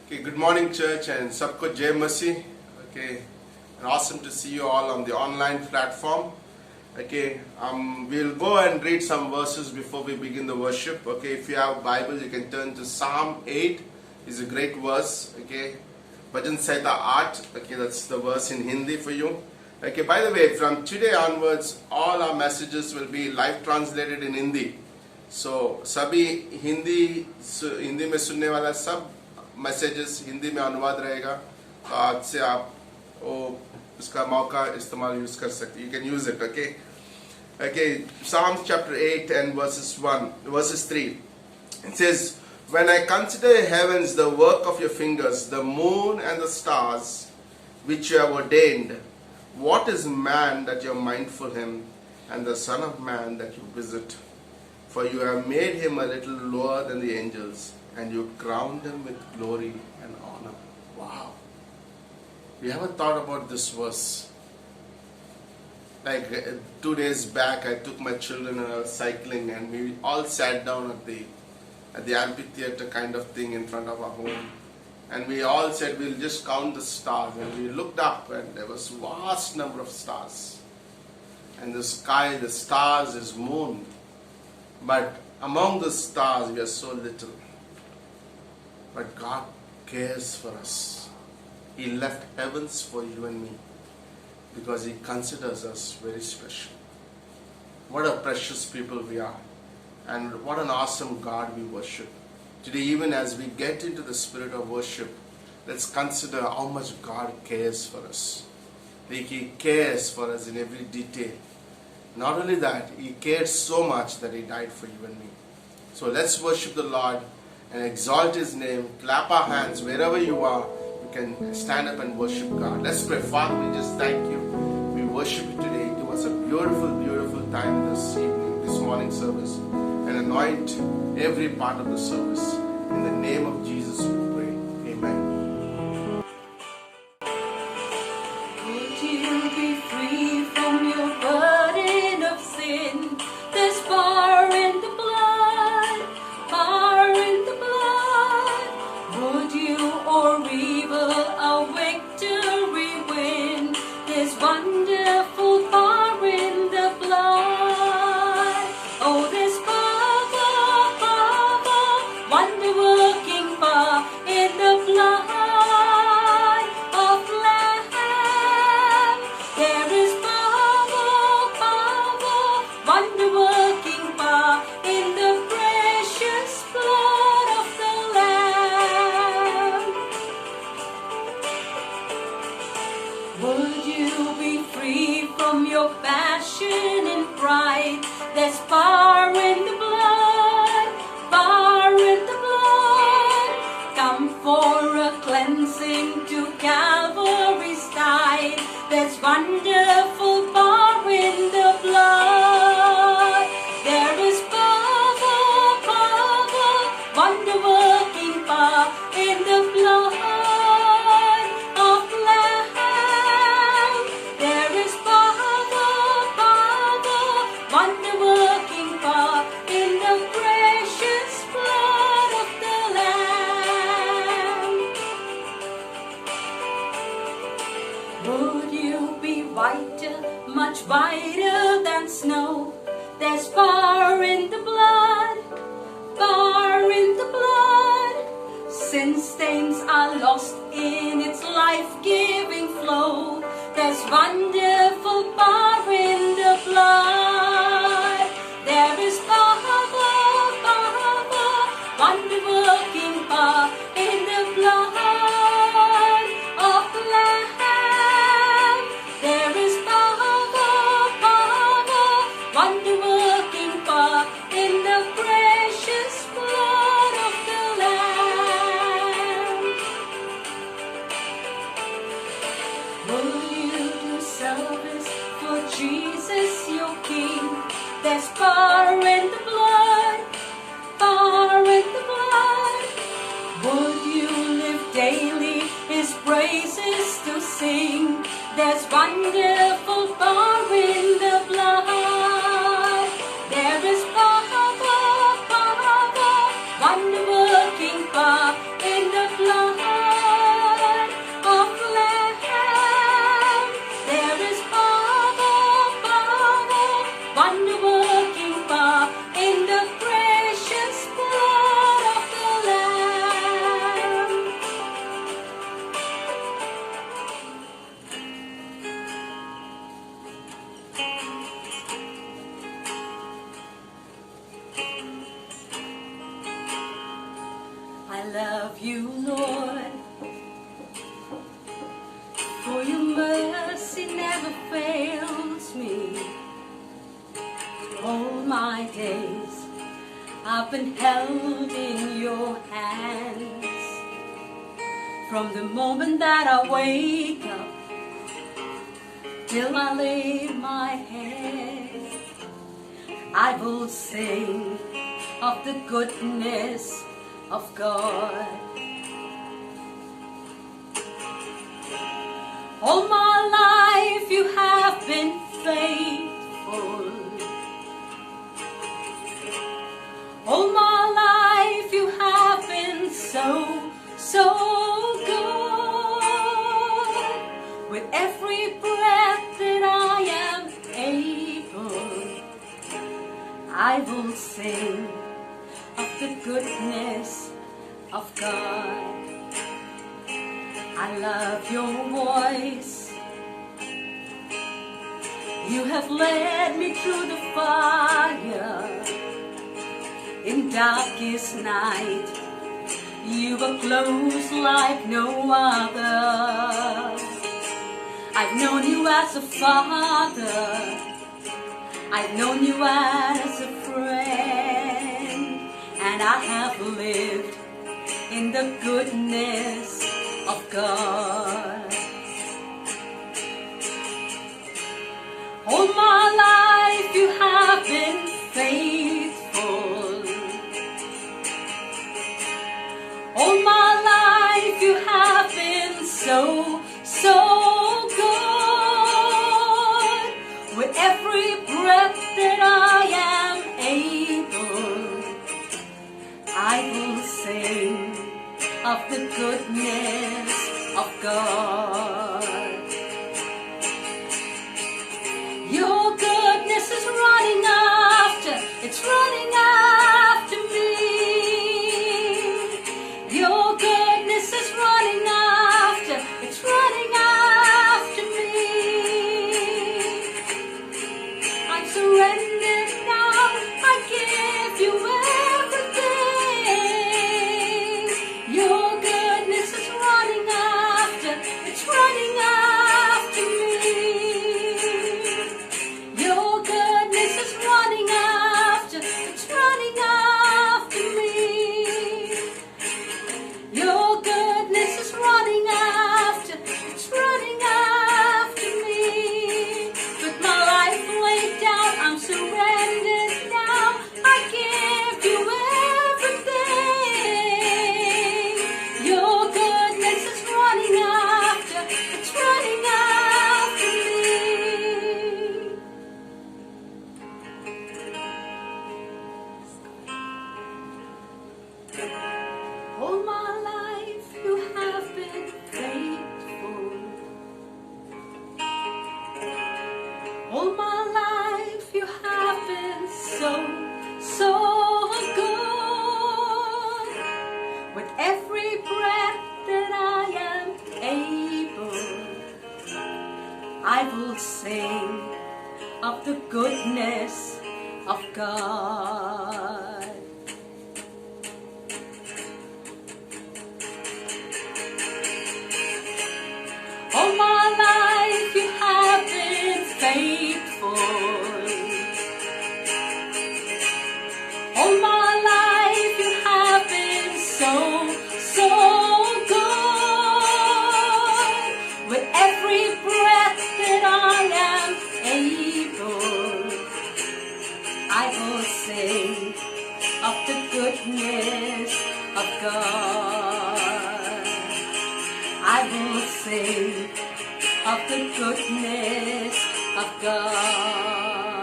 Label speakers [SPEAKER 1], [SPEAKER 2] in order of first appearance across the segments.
[SPEAKER 1] Okay, good morning, church, and सबको जय मसीह. Okay, and awesome to see you all on the online platform. Okay, we'll go and read some verses before we begin the worship. Okay, if you have Bible, you can turn to Psalm 8. It's a great verse. Okay, Bhajan Sahita 8. Okay, that's the verse in Hindi for you. Okay, by the way, from today onwards, all our messages will be live translated in Hindi. So, सभी हिंदी में सुनने वाला सब messages Hindi में अनुवाद रहेगा. तो आज से आप उसका मौका इस्तेमाल यूज कर सकते. You can use it. Okay, Psalms chapter 8 and verses 3. It says, "When I consider the heavens, the work of your fingers, the moon and the stars, which you have ordained, what is man that you are mindful him, and the son of man that you visit? For you have made him a little lower than the angels, and you crowned him with glory and honor." Wow. We haven't thought about this verse. Like 2 days back, I took my children cycling, and we all sat down at the amphitheater kind of thing in front of our home. And we all said we'll just count the stars. And we looked up, and there was vast number of stars. And the sky, the stars is moon. But among the stars, we are so little. But God cares for us. He left heavens for you and me because He considers us very special. What a precious people we are. And what an awesome God we worship. Today, even as we get into the spirit of worship, let's consider how much God cares for us. Like He cares for us in every detail. Not only that, He cared so much that He died for you and me. So let's worship the Lord and exalt His name. Clap our hands wherever you are. You can stand up and worship God. Let's pray. Father, we just thank you. We worship you today. Give us a beautiful, beautiful time this evening, this morning service. And anoint every part of the service. In the name of Jesus we pray. Amen.
[SPEAKER 2] Would you be free from your burden of sin? There's power in the blood, power in the blood. Would you or evil a victory win? There's wonderful power in the blood. Oh, there's wonder-working power in the blood of Lamb. There is power, wonder-working power in the precious blood of the Lamb. Would you be free from your passion and pride? There's power in the blood, power in the blood. Come for a cleansing to Calvary's tide. There's wonderful power in the blood. There is power, wonder-working power in the blood of Lamb. There is power, wonder-working power in the precious blood of the Lamb. Would you be whiter, much whiter than snow? There's power in the blood, power in the blood. Sin stains are lost in its life-giving flow. There's wonderful power in the blood. There is power, wonder-working power in the blood of the Lamb. There is power, wonder-working power in the precious blood of the Lamb. Will you do service for Jesus your King? There's power in the blood, power in the blood. Would you live daily His praises to sing? There's wonderful power in the blood. There is power, wonder-working power in the blood. my days, I've been held in your hands. From the moment that I wake up till I lay my head, I will sing of the goodness of God. All my life you have been faithful. All my life you have been so, so good. With every breath that I am able, I will sing of the goodness of God. I love your voice. You have led me through the fire. In darkest night, you were close like no other. I've known you as a father. I've known you as a friend. And I have lived in the goodness of God. All my life you have been faithful. All my life you have been so, so good. With every breath that I am able, I will sing of the goodness of God. Your goodness is running after, it's running after me. Your goodness is running after, it's running after me. I'm surrendered now, I give you everything. Your goodness is running after, it's running after me. Your goodness is running after, it's running after me. Your goodness is running after, it's running after me. With my life laid down, I'm surrendered now. I give you everything. Your goodness is running after, it's running after me. All my life you have been faithful. All my life you have been so, so good. With every breath that I am able, I will sing of the goodness of God. All my life you have been faithful. All my life you have been so, so good. With every breath that I am able, I will sing of the goodness of God. I will sing of the goodness of God.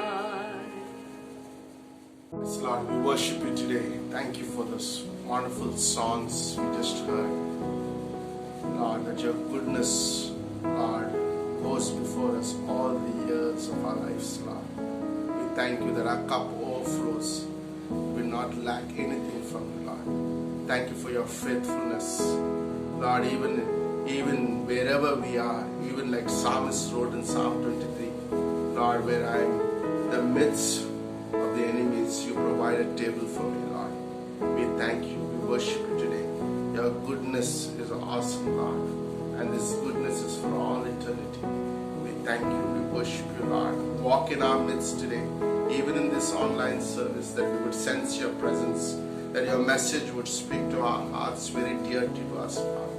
[SPEAKER 1] Yes, Lord, we worship you today. Thank you for those wonderful songs we just heard. Lord, that your goodness, Lord, goes before us all the years of our lives, Lord. We thank you that our cup overflows. We will not lack anything from you, Lord. Thank you for your faithfulness. Lord, even wherever we are, even like Psalmist wrote in Psalm 23, Lord, where I'm in the midst of the enemies, you provide a table for me, Lord. We thank you, we worship you today. Your goodness is awesome, Lord, and this goodness is for all eternity. We thank you, we worship you, Lord. Walk in our midst today, even in this online service, that we would sense your presence, that your message would speak to our hearts, very dear to us, Father.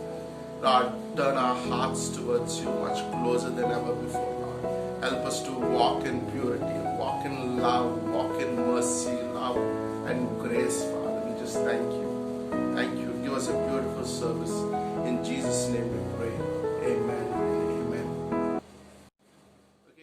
[SPEAKER 1] Lord, turn our hearts towards you much closer than ever before, Lord. Help us to walk in purity, walk in love, walk in mercy, love and grace, Father. We just thank you. Thank you. Give us a beautiful service. In Jesus' name we pray. Amen and amen.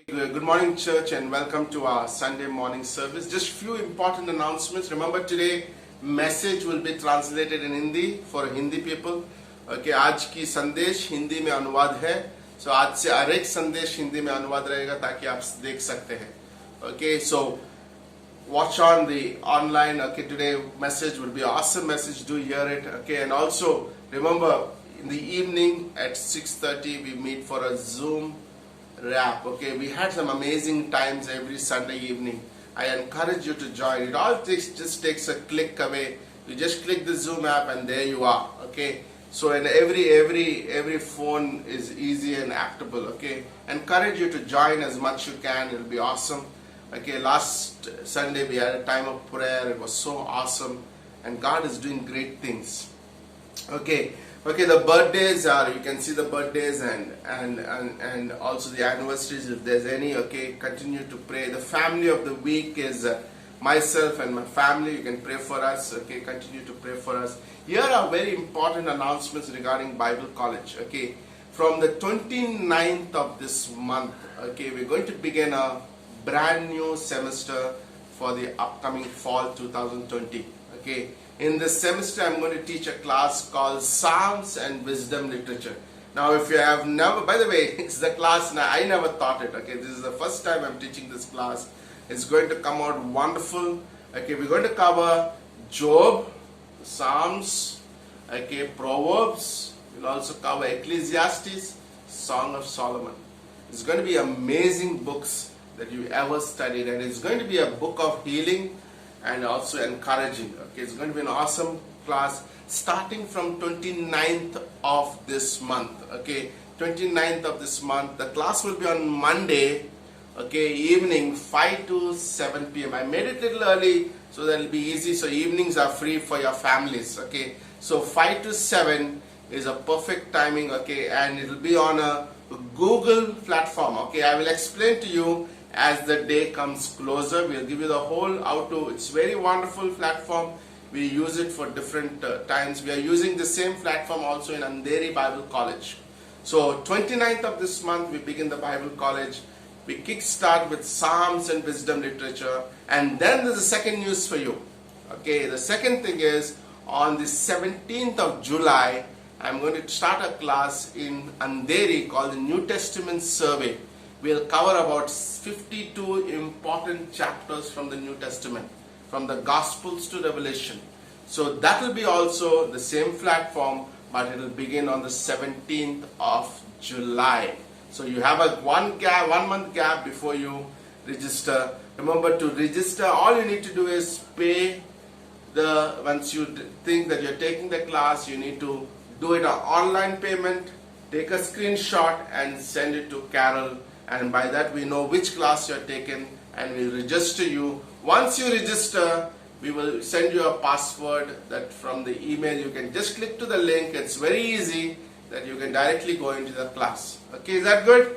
[SPEAKER 1] Okay, good morning, church, and welcome to our Sunday morning service. Just few important announcements. Remember, today message will be translated in Hindi for Hindi people. Okay, आज की संदेश हिंदी में अनुवाद है. So आज से हर एक संदेश हिंदी में अनुवाद रहेगा ताकि आप देख सकते हैं. Okay, so watch on the online. Okay, today message will be an awesome message. Do hear it. Okay, and also remember in the evening at 6:30 we meet for a Zoom wrap. Okay, we had some amazing times every Sunday evening. I encourage you to join. It all just takes a click away. You just click the Zoom app and there you are. Okay. So and every phone is easy and actable. Okay. Encourage you to join as much you can. It'll be awesome. Okay. Last Sunday we had a time of prayer. It was so awesome, and God is doing great things. Okay. Okay, the birthdays are, you can see the birthdays and also the anniversaries if there's any. Okay, continue to pray. The family of the week is myself and my family. You can pray for us. Okay, continue to pray for us. Here are very important announcements regarding Bible College. Okay, from the 29th of this month, okay, we're going to begin a brand new semester for the upcoming fall 2020. Okay. In this semester, I'm going to teach a class called Psalms and Wisdom Literature. Now, if you have never, by the way, it's the class, I never taught it. Okay, this is the first time I'm teaching this class. It's going to come out wonderful. Okay, we're going to cover Job, Psalms, okay, Proverbs. We'll also cover Ecclesiastes, Song of Solomon. It's going to be amazing books that you ever studied, and it's going to be a book of healing and also encouraging. Okay, it's going to be an awesome class starting from 29th of this month. Okay, 29th of this month. The class will be on Monday, okay, evening 5 to 7 p.m. I made it a little early so that it'll be easy, so evenings are free for your families. Okay, so 5 to 7 is a perfect timing. Okay, and it'll be on a Google platform. Okay, I will explain to you as the day comes closer. We'll give you the whole how to. It's very wonderful platform. We use it for different times. We are using the same platform also in Andheri Bible College. So 29th of this month we begin the Bible College. We kickstart with Psalms and Wisdom Literature, and then there's a second news for you. Okay, the second thing is on the 17th of July I'm going to start a class in Andheri called the New Testament Survey. We'll cover about 52 important chapters from the New Testament, from the Gospels to Revelation. So that will be also the same platform, but it will begin on the 17th of July. So you have a 1 month gap before you register. Remember to register, all you need to do is pay once you think that you're taking the class, you need to do it an online payment, take a screenshot and send it to Carol. And by that we know which class you are taking and we'll register you. Once you register, we will send you a password that from the email you can just click to the link. It's very easy that you can directly go into the class. Okay, is that good?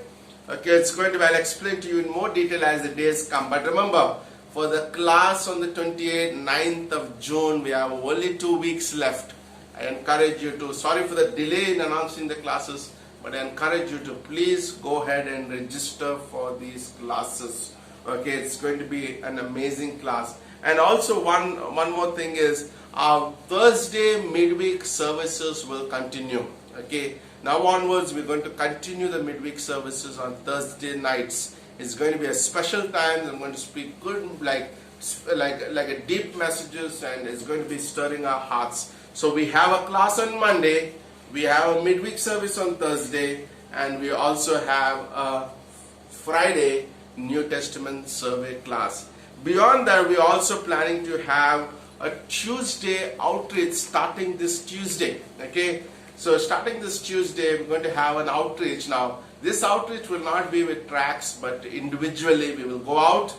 [SPEAKER 1] Okay, it's going to be, I'll explain to you in more detail as the days come. But remember, for the class on the 28th, 9th of June, we have only 2 weeks left. I encourage you to, sorry for the delay in announcing the classes, but I encourage you to please go ahead and register for these classes. Okay, it's going to be an amazing class. And also one more thing is our Thursday midweek services will continue. Okay, now onwards we're going to continue the midweek services on Thursday nights. It's going to be a special time. I'm going to speak good like a deep messages, and it's going to be stirring our hearts. So we have a class on Monday. We have a midweek service on Thursday, and we also have a Friday New Testament survey class. Beyond that, we are also planning to have a Tuesday outreach starting this Tuesday. Okay, so starting this Tuesday, we're going to have an outreach. Now, this outreach will not be with tracks, but individually we will go out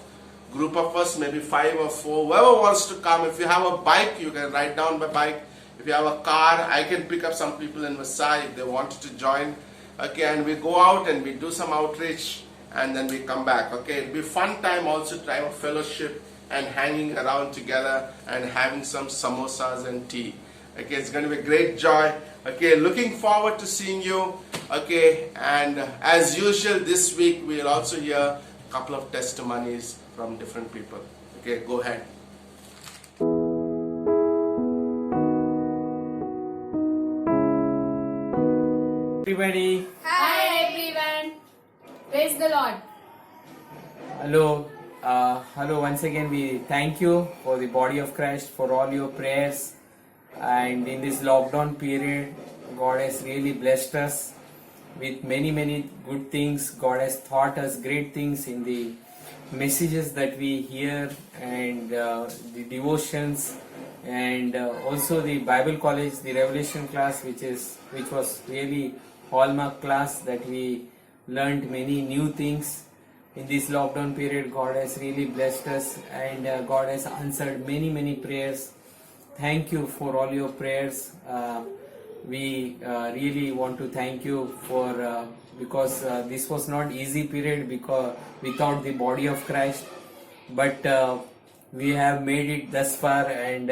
[SPEAKER 1] group of us, maybe 5 or 4, whoever wants to come. If you have a bike, you can ride down by bike. If you have a car, I can pick up some people in Versailles if they wanted to join. Okay, and we go out and we do some outreach and then we come back. Okay, it'll be fun time also to have a fellowship and hanging around together and having some samosas and tea. Okay, it's going to be a great joy. Okay, looking forward to seeing you. Okay, and as usual this week we'll also hear a couple of testimonies from different people. Okay, go ahead.
[SPEAKER 3] Everybody,
[SPEAKER 4] Hi everyone. Praise the Lord.
[SPEAKER 3] hello once again. We thank you for the body of Christ for all your prayers, and in this lockdown period God has really blessed us with many good things. God has taught us great things in the messages that we hear, and the devotions, and also the Bible college, the Revelation class, which was really hallmark class, that we learned many new things. In this lockdown period God has really blessed us, and God has answered many prayers. Thank you for all your prayers. We really want to thank you for because this was not easy period because without the body of Christ, but we have made it thus far, and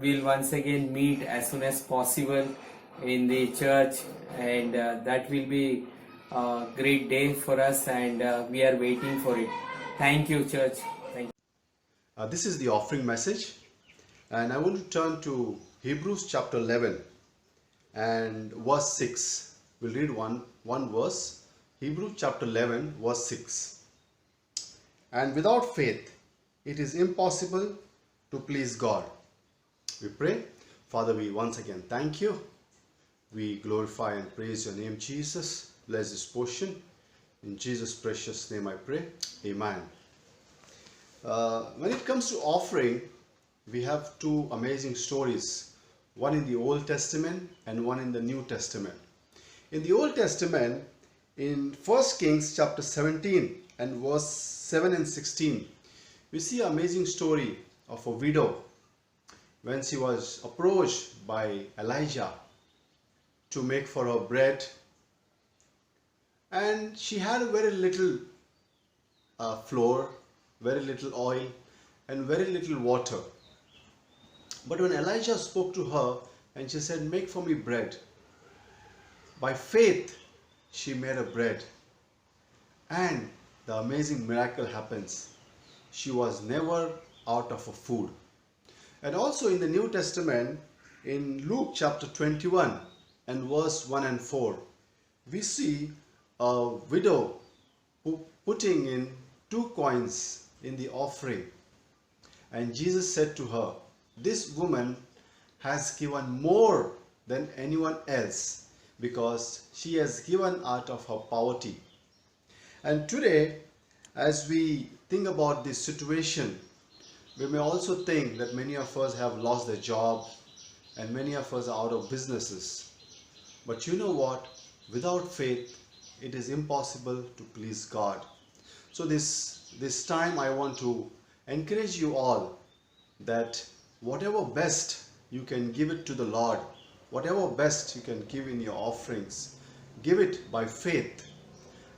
[SPEAKER 3] we'll once again meet as soon as possible in the church, and that will be a great day for us, and we are waiting for it. Thank you, church. Thank you.
[SPEAKER 5] This is the offering message, and I want to turn to Hebrews chapter 11 and verse 6. We'll read one verse. Hebrews chapter 11 verse 6. And without faith it is impossible to please God. We pray. Father, we once again thank you. We glorify and praise your name, Jesus. Bless this portion. In Jesus' precious name I pray. Amen. When it comes to offering, we have two amazing stories. One in the Old Testament and one in the New Testament. In the Old Testament, in 1 Kings chapter 17 and verse 7 and 16, we see an amazing story of a widow when she was approached by Elijah to make for her bread, and she had very little flour, very little oil, and very little water. But when Elijah spoke to her and she said, "Make for me bread," by faith she made a bread, and the amazing miracle happens. She was never out of food. And also in the New Testament, in Luke chapter 21 and verse 1 and 4, we see a widow putting in 2 coins in the offering. And Jesus said to her, "This woman has given more than anyone else because she has given out of her poverty." And today, as we think about this situation, we may also think that many of us have lost their job and many of us are out of businesses. But you know what? Without faith, it is impossible to please God. So this time I want to encourage you all that whatever best you can give it to the Lord, whatever best you can give in your offerings, give it by faith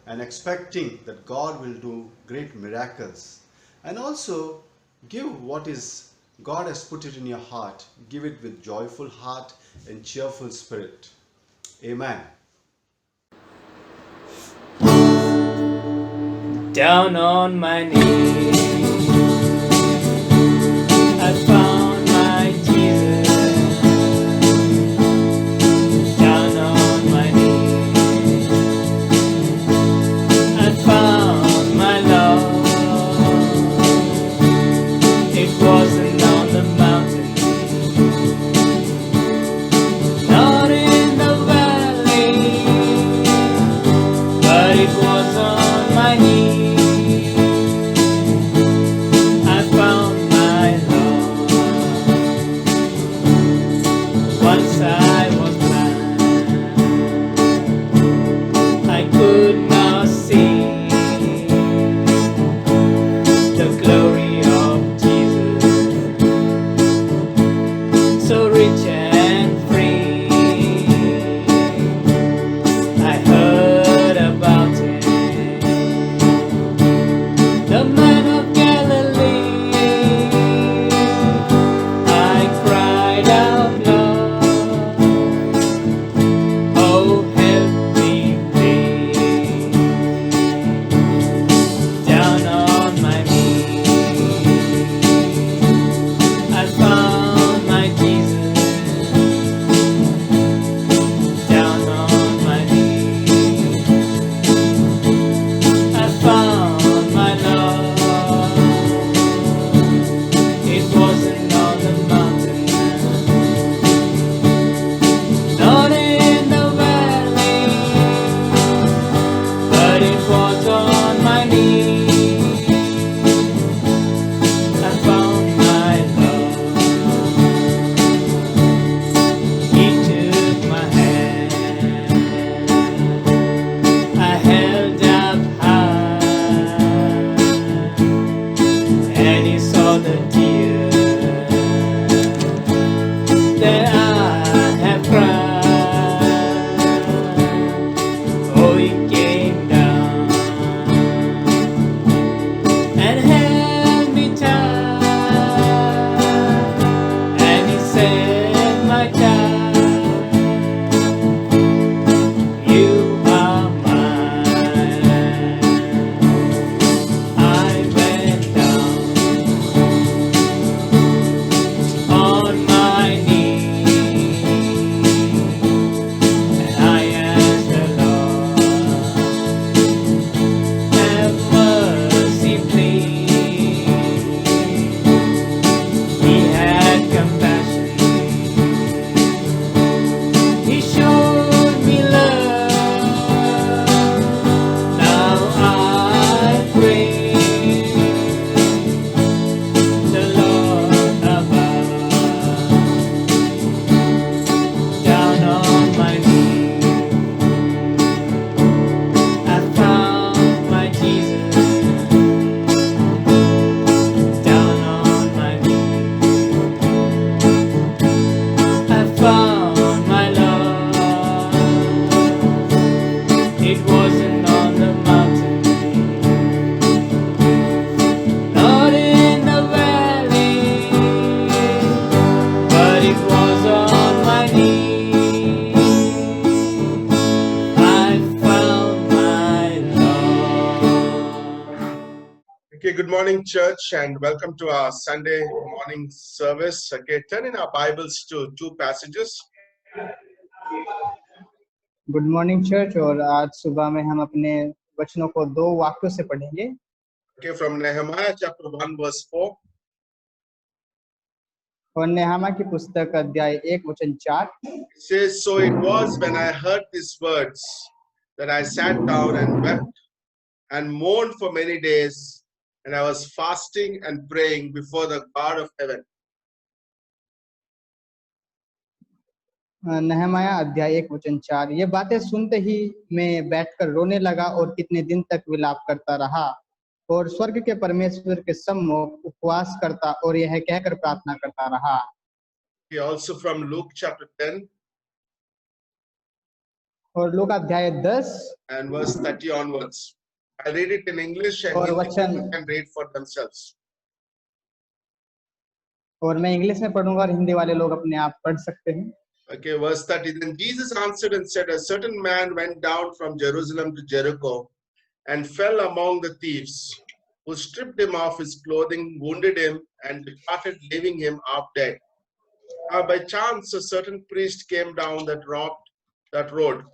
[SPEAKER 5] and expecting that God will do great miracles. And also give what is God has put it in your heart. Give it with joyful heart and cheerful spirit. Amen.
[SPEAKER 3] Down on my knees, I found my Jesus. Down on my knees, I found my love. It wasn't on the mountain, not in the valley, but it was on my knees.
[SPEAKER 1] Okay, good morning, church, and welcome to our Sunday morning service. Okay, turn in our Bibles to two passages.
[SPEAKER 6] Good morning church. और आज सुबह में हम अपने वचनों को दो वाक्यों से पढ़ेंगे।
[SPEAKER 1] Okay, from Nehemiah chapter 1, verse 4.
[SPEAKER 6] और नेहमा की पुस्तक अध्याय 1 वचन 4।
[SPEAKER 1] It says, "So it was when I heard these words that I sat down and wept and mourned for many days, and I was fasting and praying before the God of heaven."
[SPEAKER 6] नेहमाया अध्याय 1 वचन 4। ये बातें सुनते ही मैं बैठकर रोने लगा और कितने दिन तक विलाप करता रहा और स्वर्ग के परमेश्वर के सम्मुख उपवास करता और यह कहकर प्रार्थना करता रहा।
[SPEAKER 1] Okay, also from Luke chapter 10
[SPEAKER 6] और लूका अध्याय 10
[SPEAKER 1] and verse 30 onwards. I read it in English and
[SPEAKER 6] और
[SPEAKER 1] Hindi
[SPEAKER 6] वचन
[SPEAKER 1] people can read for themselves.
[SPEAKER 6] और मैं इंग्लिश में पढ़ूंगा और हिंदी वाले लोग अपने आप पढ़ सकते हैं।
[SPEAKER 1] Okay, verse 30. Then Jesus answered and said, "A certain man went down from Jerusalem to Jericho and fell among the thieves, who stripped him of his clothing, wounded him, and departed, leaving him half dead. Now by chance a certain priest came down that road.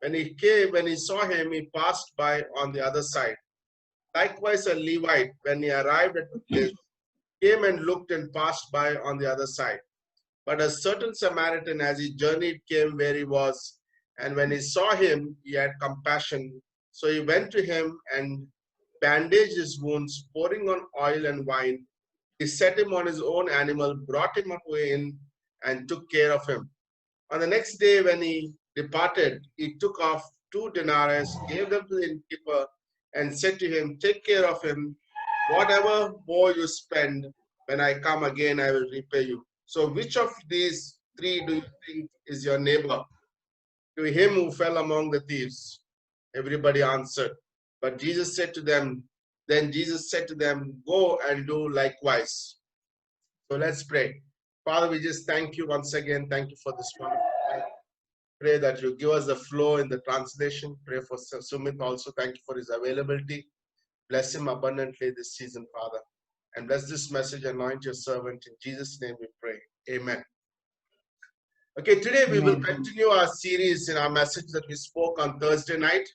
[SPEAKER 1] When he saw him, he passed by on the other side. Likewise a Levite, when he arrived at the place, came and looked and passed by on the other side. But a certain Samaritan, as he journeyed, came where he was, and when he saw him, he had compassion. So he went to him and bandaged his wounds, pouring on oil and wine. He set him on his own animal, brought him away in, and took care of him. On the next day, when he departed, he took off 2 denarii, gave them to the innkeeper, and said to him, 'Take care of him. Whatever more you spend, when I come again, I will repay you.' So which of these three do you think is your neighbor to him who fell among the thieves?" Everybody answered. But Jesus said to them, "Go and do likewise." So let's pray. Father, we just thank you once again. Thank you for this wonderful time. Pray that you give us the flow in the translation. Pray for Sumit also. Thank you for his availability. Bless him abundantly this season, Father. And bless this message, anoint your servant. In Jesus' name we pray. Amen. Okay, today we will continue our series in our message that we spoke on Thursday night.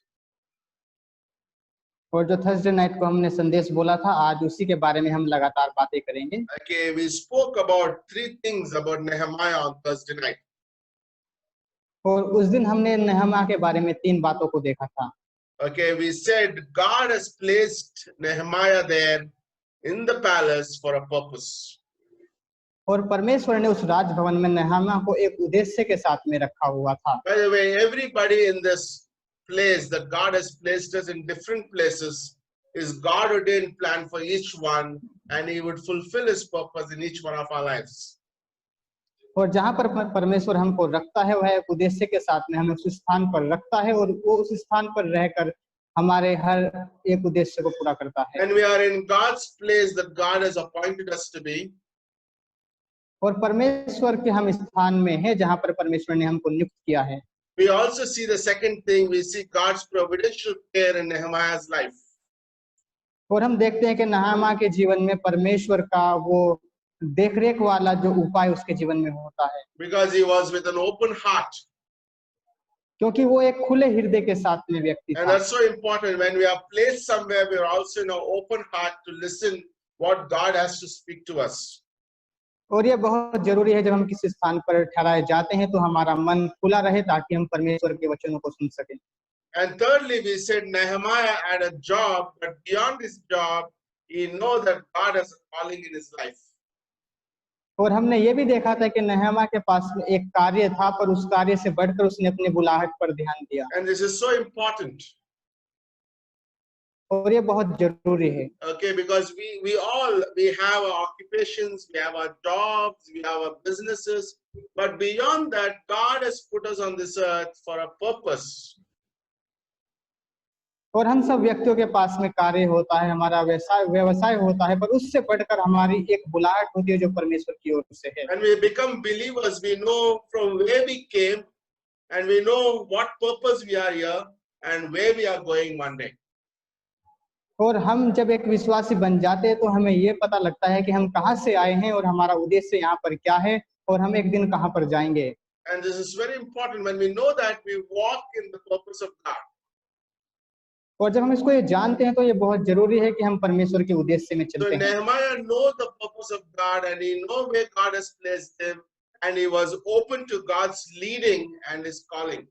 [SPEAKER 6] और जो Thursday night को हमने संदेश बोला था, आज उसी के बारे में हम लगातार बातें करेंगे।
[SPEAKER 1] Okay, we spoke about 3 things about Nehemiah on Thursday night.
[SPEAKER 6] और उस दिन हमने नेहमा के बारे में 3 बातों को देखा था।
[SPEAKER 1] Okay, we said God has placed Nehemiah there in the palace for a purpose.
[SPEAKER 6] और परमेश्वर ने उस राजभवन में नेहमा को एक उद्देश्य के साथ में रखा हुआ था।
[SPEAKER 1] By the way, everybody in this place that God has placed us in different places is God ordained plan for each one, and he would fulfill his purpose in each one of our lives.
[SPEAKER 6] और जहाँ पर परमेश्वर हमको रखता है वह एक उद्देश्य के साथ में हमें उस स्थान पर रखता है और वो उस स्थान पर रहकर हमारे हर एक उद्देश्य को पूरा करता है।
[SPEAKER 1] And we are in God's place that God has appointed us to be.
[SPEAKER 6] और परमेश्वर के हम स्थान में हैं जहाँ पर परमेश्वर ने हमको नियुक्त किया है।
[SPEAKER 1] We also see the second thing, we see God's providential care in Nehemiah's life.
[SPEAKER 6] और हम देखते हैं कि नेहमा के जीवन में परमेश्वर का वो देखरेख वाला जो उपाय उसके जीवन में होता है।
[SPEAKER 1] Because he was with an open heart.
[SPEAKER 6] क्योंकि वो एक खुले हृदय के साथ में व्यक्ति
[SPEAKER 1] And
[SPEAKER 6] था।
[SPEAKER 1] that's so important. When we are placed somewhere, we are also in an open heart to listen what God has to speak to us.
[SPEAKER 6] और ये बहुत जरूरी है, जब हम किसी स्थान पर ठहराए जाते हैं तो हमारा मन खुला रहे ताकि हम परमेश्वर के वचनों को सुन सकें।
[SPEAKER 1] And thirdly, we said Nehemiah had a job, but beyond his job, he knows that God has a calling in his life.
[SPEAKER 6] और हमने ये भी देखा था कि नेहमा के पास में एक कार्य था, पर उस कार्य से बढ़कर उसने अपने बुलाहट पर ध्यान दिया।
[SPEAKER 1] And this is so important.
[SPEAKER 6] और ये बहुत जरूरी है।
[SPEAKER 1] Okay, because we have our occupations, we have our jobs, we have our businesses, but beyond that, God has put us on this earth for a purpose.
[SPEAKER 6] और हम सब व्यक्तियों के पास में कार्य होता है, हमारा व्यवसाय होता है, पर उससे बढ़कर हमारी एक बुलाहट होती है जो परमेश्वर की ओर से है।
[SPEAKER 1] When we become believers, we know from where we came, and we know what purpose we are here, and where we are going one day.
[SPEAKER 6] और हम जब एक विश्वासी बन जाते हैं तो हमें ये पता लगता है कि हम कहाँ से आए हैं और हमारा उद्देश्य यहाँ पर क्या है और हम एक दिन कहाँ पर जाएंगे।
[SPEAKER 1] And this is very important. When we know that, we walk in the purpose of God.
[SPEAKER 6] और जब हम इसको ये जानते हैं तो ये बहुत जरूरी है कि हम परमेश्वर के उद्देश्य में
[SPEAKER 1] So
[SPEAKER 6] चलते हैं।
[SPEAKER 1] Nehemiah knows the purpose of God, and he knows where God has placed him, and he was open to God's leading and his calling.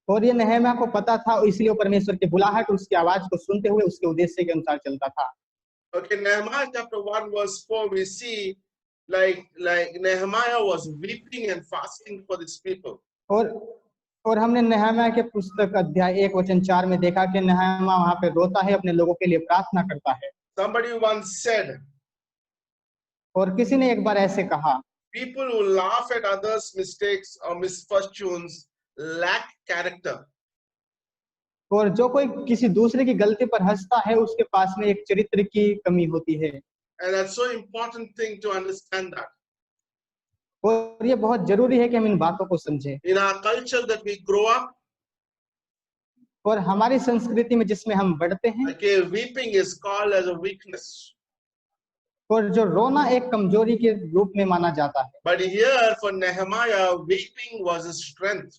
[SPEAKER 6] और ये नहम्याह को पता था, इसलिए वो परमेश्वर की बुलाहट, उसकी आवाज को सुनते हुए उसके उद्देश्य के अनुसार चलता था।
[SPEAKER 1] Okay, Nehemiah chapter 1 verse 4, we see like Nehemiah was weeping and fasting for these people.
[SPEAKER 6] और हमने नहम्याह के पुस्तक अध्याय 1 वचन 4 में देखा कि नहम्याह वहां पे रोता है, अपने लोगों के लिए प्रार्थना करता है।
[SPEAKER 1] Somebody once said,
[SPEAKER 6] और किसी ने एक बार ऐसे कहा,
[SPEAKER 1] people who laugh at others' mistakes or misfortunes lack character.
[SPEAKER 6] और जो कोई किसी दूसरे की गलती पर हंसता है उसके पास में एक चरित्र की कमी होती है।
[SPEAKER 1] And that's so important thing to understand that.
[SPEAKER 6] और ये बहुत जरूरी है कि हम इन बातों को समझें।
[SPEAKER 1] In our culture that we grow up,
[SPEAKER 6] और हमारी संस्कृति में जिसमें हम बढ़ते हैं,
[SPEAKER 1] okay, weeping is called as a weakness.
[SPEAKER 6] और जो रोना एक कमजोरी के रूप में माना जाता है।
[SPEAKER 1] But here for Nehemiah, weeping was his strength.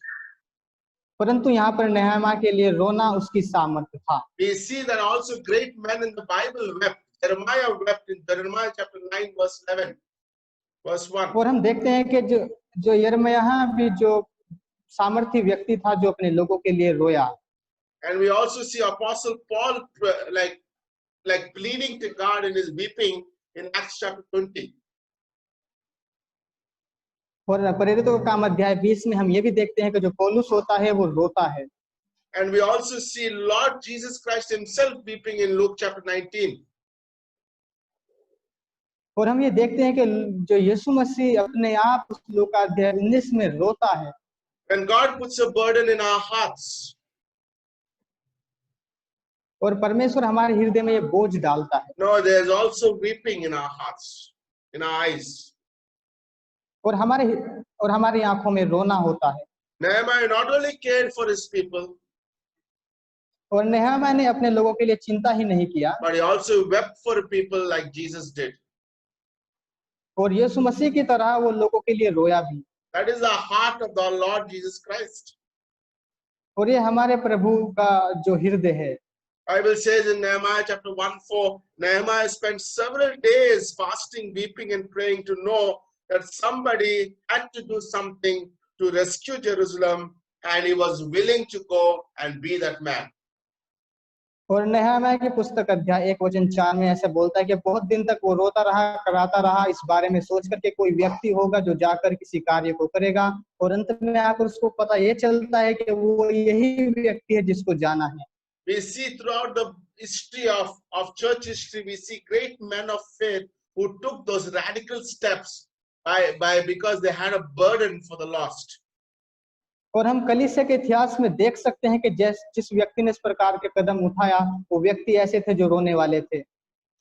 [SPEAKER 6] परंतु यहाँ पर नहम्याह के लिए रोना उसकी सामर्थ्य था।
[SPEAKER 1] We see that also great men in the Bible wept. Jeremiah wept in Jeremiah chapter 9 verse 11, verse 1.
[SPEAKER 6] और हम देखते हैं कि जो यिर्मयाह भी जो सामर्थ्य व्यक्ति था जो अपने लोगों के लिए रोया।
[SPEAKER 1] And we also see Apostle Paul like pleading to God in his weeping in Acts chapter 20.
[SPEAKER 6] और प्रेरितों का काम अध्याय 20 में हम ये भी देखते हैं कि जो पौलुस होता है वो रोता है।
[SPEAKER 1] And we also see Lord Jesus Christ himself weeping in Luke chapter 19.
[SPEAKER 6] और हम ये देखते हैं कि जो यीशु मसीह अपने आप उस लूका अध्याय 19 में रोता है।
[SPEAKER 1] When God puts a burden in our hearts,
[SPEAKER 6] और परमेश्वर हमारे हृदय में ये बोझ डालता है।
[SPEAKER 1] no, there's also weeping in our hearts, in our eyes.
[SPEAKER 6] और हमारी आंखों में रोना होता है।
[SPEAKER 1] Nehemiah not only cared for his people,
[SPEAKER 6] और नहम्याह ने अपने लोगों के लिए चिंता ही नहीं किया,
[SPEAKER 1] but he also wept for people like Jesus did.
[SPEAKER 6] और यीशु मसीह की तरह वो लोगों के लिए रोया भी।
[SPEAKER 1] That is the heart of the Lord Jesus Christ.
[SPEAKER 6] और ये हमारे प्रभु का जो हृदय है।
[SPEAKER 1] Bible says in Nehemiah chapter 1:4, Nehemiah spent several days fasting, weeping, and praying to know that somebody had to do something to rescue Jerusalem, and he was willing to go and be that man.
[SPEAKER 6] और नहम्याह की पुस्तक अध्याय 1 वचन 4 में ऐसे बोलता है कि बहुत दिन तक वो रोता रहा, कराता रहा, इस बारे में सोच करके कोई व्यक्ति होगा जो जाकर किसी कार्य को करेगा, और अंत में आकर उसको पता ये चलता है कि वो यही व्यक्ति है जिसको जाना है।
[SPEAKER 1] We see throughout the history of church history, we see great men of faith who took those radical steps because they had a burden for the lost.
[SPEAKER 6] और हम कलीसिया के इतिहास में देख सकते हैं कि जिस व्यक्ति ने इस प्रकार के कदम उठाया वो व्यक्ति ऐसे थे जो रोने वाले थे।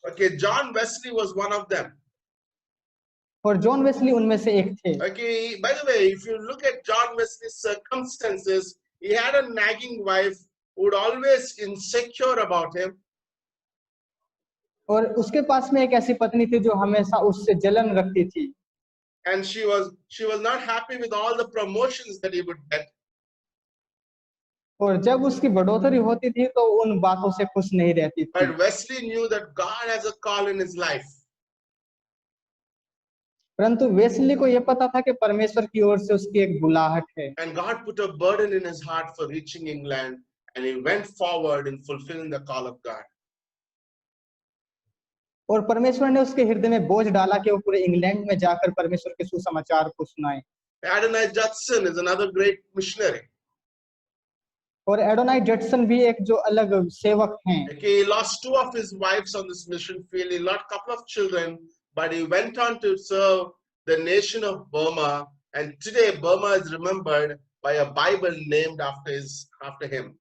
[SPEAKER 1] Okay, John Wesley was one of them.
[SPEAKER 6] और जॉन वेस्ली उनमें से एक थे।
[SPEAKER 1] Okay, by the way, if you look at John Wesley's circumstances, he had a nagging wife who would always insecure about him.
[SPEAKER 6] और उसके पास में एक ऐसी पत्नी थी जो हमेशा उससे जलन रखती थी।
[SPEAKER 1] And she was not happy with all the promotions that he would get.
[SPEAKER 6] और जब उसकी बढ़ोतरी होती थी तो उन बातों से खुश नहीं रहती थी।
[SPEAKER 1] But Wesley knew that God has a call in his life.
[SPEAKER 6] परंतु वेस्ली को यह पता था कि परमेश्वर की ओर से उसकी एक बुलाहट है।
[SPEAKER 1] And God put a burden in his heart for reaching England, and he went forward in fulfilling the call of God.
[SPEAKER 6] और परमेश्वर ने उसके हृदय में बोझ डाला कि वो पूरे इंग्लैंड में जाकर परमेश्वर के सुसमाचार को सुनाए।
[SPEAKER 1] Adonai Judson is another great missionary.
[SPEAKER 6] और एडोनाई जटसन भी एक जो अलग सेवक हैं।
[SPEAKER 1] Okay, he lost 2 of his wives on this mission field. He lost a couple of children, but he went on to serve the nation of Burma. And today Burma is remembered by a Bible named after him.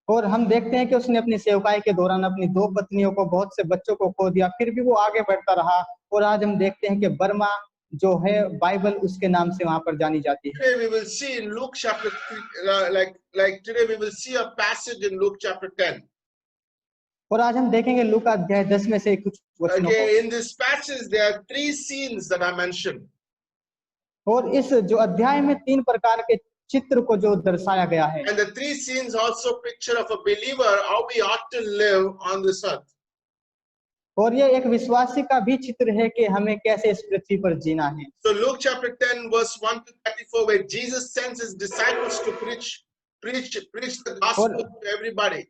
[SPEAKER 6] और हम देखते हैं कि उसने अपनी सेवकाई के दौरान अपनी 2 पत्नियों को, बहुत से बच्चों को खो दिया, फिर भी वो आगे बढ़ता रहा। और आज हम देखते हैं कि बर्मा जो है बाइबल उसके नाम से वहां पर जानी जाती है।
[SPEAKER 1] Today we will see in Luke chapter 3, like today we will see a passage in Luke chapter 10.
[SPEAKER 6] और आज हम देखेंगे लूका अध्याय 10 में से कुछ वचनों को।
[SPEAKER 1] Okay, in this passage there are three scenes that are mentioned.
[SPEAKER 6] और इस जो अध्याय में 3 प्रकार के चित्र को जो दर्शाया गया है,
[SPEAKER 1] And the three scenes also picture of a believer, how we ought to live on this earth.
[SPEAKER 6] और ये एक विश्वासी का भी चित्र है कि हमें कैसे इस पृथ्वी पर जीना है।
[SPEAKER 1] So Luke chapter 10 verse 1 to 34, where Jesus sends his disciples to preach the gospel to everybody,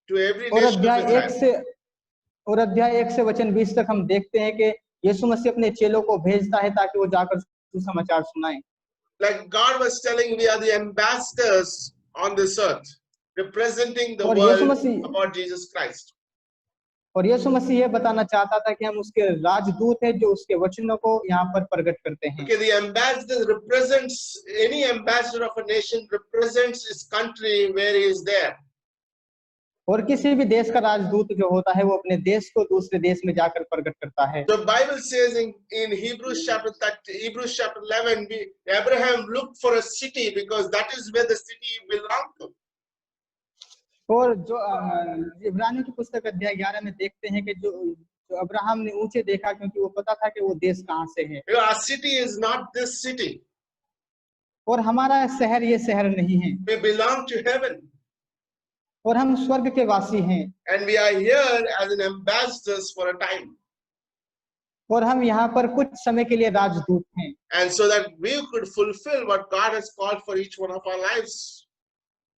[SPEAKER 1] to every
[SPEAKER 6] और
[SPEAKER 1] nation
[SPEAKER 6] अध्याय
[SPEAKER 1] of
[SPEAKER 6] 1
[SPEAKER 1] Israel.
[SPEAKER 6] से अध्याय 1 से वचन 20 तक हम देखते हैं कि यीशु मसीह अपने चेलों को भेजता है ताकि वो जाकर सुसमाचार सुनाएं।
[SPEAKER 1] Like God was telling, we are the ambassadors on this earth, representing the
[SPEAKER 6] और यीशु
[SPEAKER 1] world
[SPEAKER 6] Masih
[SPEAKER 1] about Jesus Christ.
[SPEAKER 6] और यीशु मसीह ये बताना चाहता था कि हम उसके राजदूत हैं जो उसके वचनों को यहाँ पर प्रकट करते हैं।
[SPEAKER 1] Okay, the ambassador represents, any ambassador of a nation represents his country where he is there.
[SPEAKER 6] और किसी भी देश का राजदूत जो होता है वो अपने देश को दूसरे देश में जाकर प्रकट करता है।
[SPEAKER 1] The Bible says in Hebrews chapter 11, Abraham looked for a city because that is where the city belonged to.
[SPEAKER 6] और जो इब्रानियों की पुस्तक अध्याय 11 में देखते हैं कि जो अब्राहम ने ऊंचे देखा क्योंकि वो पता था कि वो देश कहाँ से है।
[SPEAKER 1] You know, our city is not this city.
[SPEAKER 6] और हमारा शहर ये शहर नहीं है
[SPEAKER 1] We belong to heaven.
[SPEAKER 6] और हम स्वर्ग के वासी हैं
[SPEAKER 1] And we are here as an ambassadors for a time.
[SPEAKER 6] और हम यहाँ पर कुछ समय के लिए राजदूत हैं।
[SPEAKER 1] And so that we could fulfill what God has called for each one of our lives.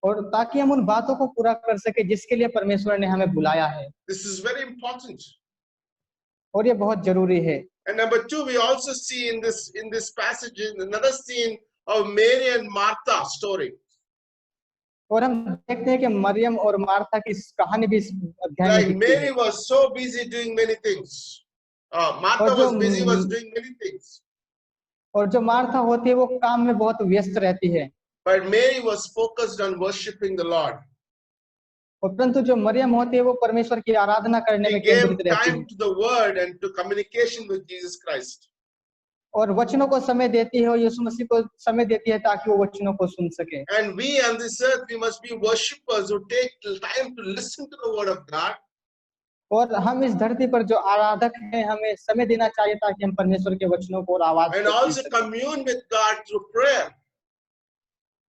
[SPEAKER 6] और ताकि हम उन बातों को पूरा कर सके जिसके लिए परमेश्वर ने हमें बुलाया है।
[SPEAKER 1] This is very important.
[SPEAKER 6] और ये बहुत जरूरी है।
[SPEAKER 1] And number two, we also see in this passage another scene of Mary and Martha story.
[SPEAKER 6] और हम देखते हैं कि मरियम और मार्था की कहानी भी इस अध्याय में
[SPEAKER 1] Like
[SPEAKER 6] दिखती है।
[SPEAKER 1] Mary was so busy doing many things. Martha was busy was doing many things.
[SPEAKER 6] और जो मार्था होती है वो काम में बहुत व्यस्त रहती है।
[SPEAKER 1] But Mary was focused on worshiping the Lord.
[SPEAKER 6] और परंतु जो मरियम होती है वो परमेश्वर की आराधना करने
[SPEAKER 1] She
[SPEAKER 6] में
[SPEAKER 1] gave
[SPEAKER 6] केंद्रित रहती है
[SPEAKER 1] time to the word and to communication with Jesus Christ.
[SPEAKER 6] और वचनों को समय देती है और यीशु मसीह को समय देती है ताकि वो वचनों को सुन सके।
[SPEAKER 1] And we on this earth, we must be worshippers who take time to listen to the word of God.
[SPEAKER 6] और हम इस धरती पर जो आराधक हैं हमें समय देना चाहिए ताकि हम परमेश्वर के वचनों को और आवाज
[SPEAKER 1] And
[SPEAKER 6] को सुन
[SPEAKER 1] also
[SPEAKER 6] सकें।
[SPEAKER 1] commune with God through prayer.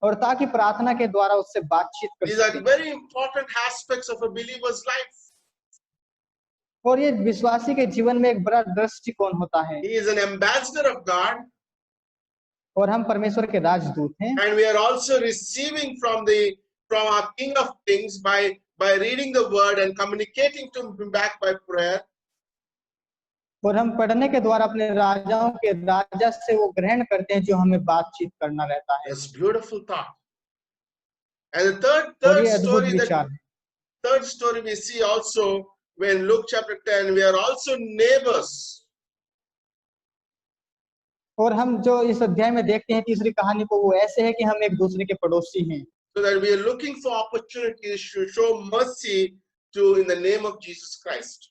[SPEAKER 6] और ताकि प्रार्थना के द्वारा उससे बातचीत कर
[SPEAKER 1] These are
[SPEAKER 6] सकें।
[SPEAKER 1] very important aspects of a believer's life.
[SPEAKER 6] और ये विश्वासी के जीवन में एक बड़ा दृष्टिकोण होता है।
[SPEAKER 1] He is an ambassador of God,
[SPEAKER 6] और हम परमेश्वर के राजदूत हैं
[SPEAKER 1] and we are also receiving from our King of Kings by reading the word and communicating to him back by prayer.
[SPEAKER 6] और हम पढ़ने के द्वारा अपने राजाओं के राजा से वो ग्रहण करते हैं जो हमें बातचीत करना रहता है।
[SPEAKER 1] That's beautiful thought. And the
[SPEAKER 6] और
[SPEAKER 1] third
[SPEAKER 6] ये अद्भुत
[SPEAKER 1] story
[SPEAKER 6] विचार है।
[SPEAKER 1] third story we see also when Luke chapter 10, we are also neighbors.
[SPEAKER 6] और हम जो इस अध्याय में देखते हैं तीसरी कहानी को वो ऐसे है कि हम एक दूसरे के पड़ोसी हैं।
[SPEAKER 1] So that we are looking for opportunities to show mercy in the name of Jesus Christ.